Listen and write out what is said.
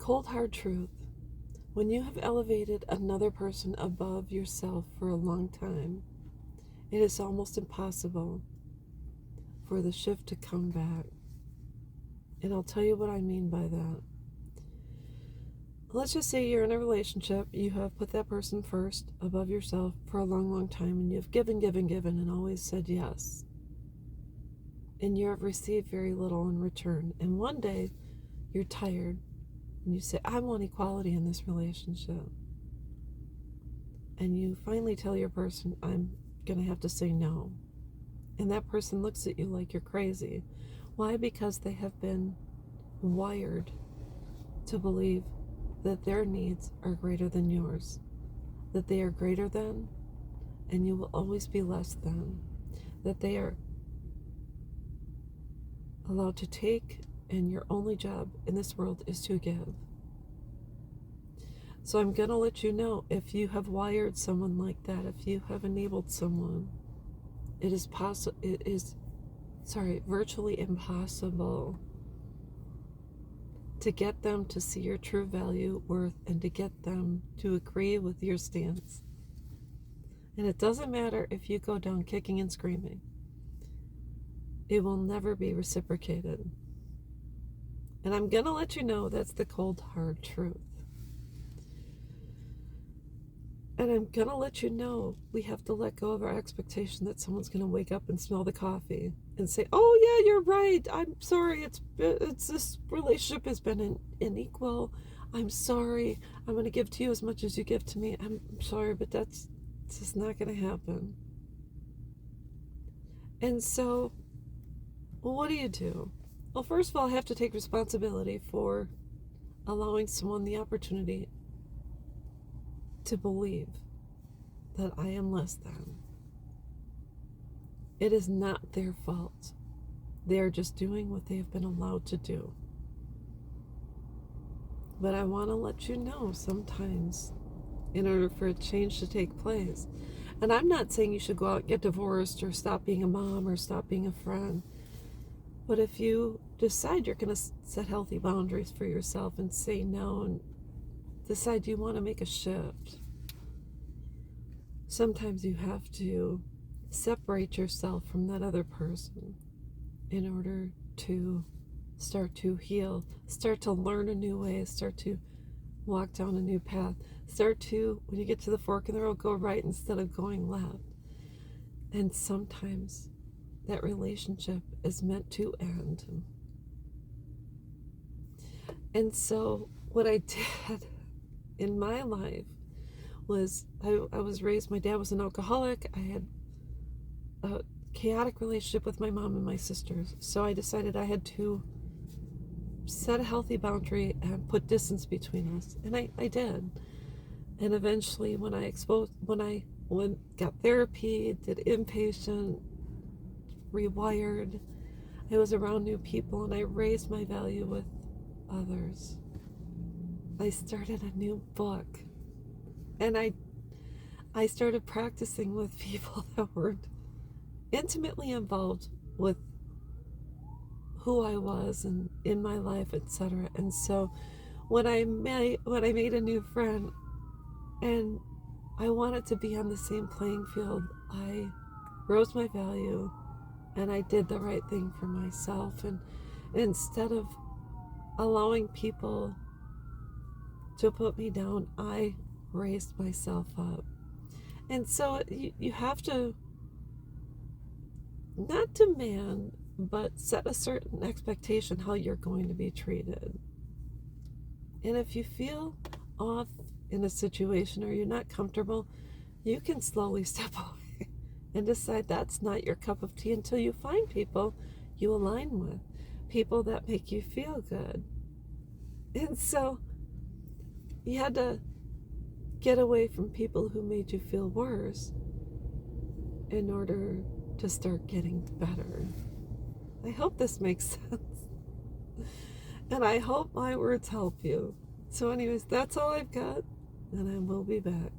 Cold hard truth. When you have elevated another person above yourself for a long time, it is almost impossible for the shift to come back. And I'll tell you what I mean by that. Let's just say you're in a relationship, you have put that person first above yourself for a long, long time, and you've given, and always said yes. And you have received very little in return. And one day, you're tired, and you say, I want equality in this relationship. And you finally tell your person, I'm going to have to say no. And that person looks at you like you're crazy. Why? Because they have been wired to believe that their needs are greater than yours, that they are greater than, and you will always be less than, that they are allowed to take, and your only job in this world is to give. So I'm going to let you know, if you have wired someone like that, if you have enabled someone, it is virtually impossible to get them to see your true value, worth, and to get them to agree with your stance. And it doesn't matter if you go down kicking and screaming. It will never be reciprocated. And I'm going to let you know that's the cold, hard truth. And I'm going to let you know we have to let go of our expectation that someone's going to wake up and smell the coffee and say, oh yeah, you're right. I'm sorry. It's this relationship has been unequal. I'm sorry. I'm going to give to you as much as you give to me. I'm sorry, but that's just not going to happen. And so, what do? Well, first of all, I have to take responsibility for allowing someone the opportunity to believe that I am less than. It is not their fault. They are just doing what they have been allowed to do. But I want to let you know, sometimes, in order for a change to take place, and I'm not saying you should go out and get divorced or stop being a mom or stop being a friend, but if you decide you're going to set healthy boundaries for yourself and say no and decide you want to make a shift, sometimes you have to separate yourself from that other person in order to start to heal, start to learn a new way, start to walk down a new path, start to, when you get to the fork in the road, go right instead of going left. And sometimes that relationship is meant to end. And so what I did in my life was, I was raised, my dad was an alcoholic. I had a chaotic relationship with my mom and my sisters. So I decided I had to set a healthy boundary and put distance between us. And I did. And eventually when I got therapy, did inpatient, rewired, I was around new people, and I raised my value with others. I started a new book, and I started practicing with people that were intimately involved with who I was and in my life, etc. And so when I made a new friend and I wanted to be on the same playing field, I rose my value and I did the right thing for myself. And instead of allowing people to put me down, I raised myself up. And so you have to not demand, but set a certain expectation how you're going to be treated. And if you feel off in a situation or you're not comfortable, you can slowly step away and decide that's not your cup of tea until you find people you align with, people that make you feel good. And so you had to get away from people who made you feel worse in order to start getting better. I hope this makes sense. And I hope my words help you. So anyways, that's all I've got, and I will be back.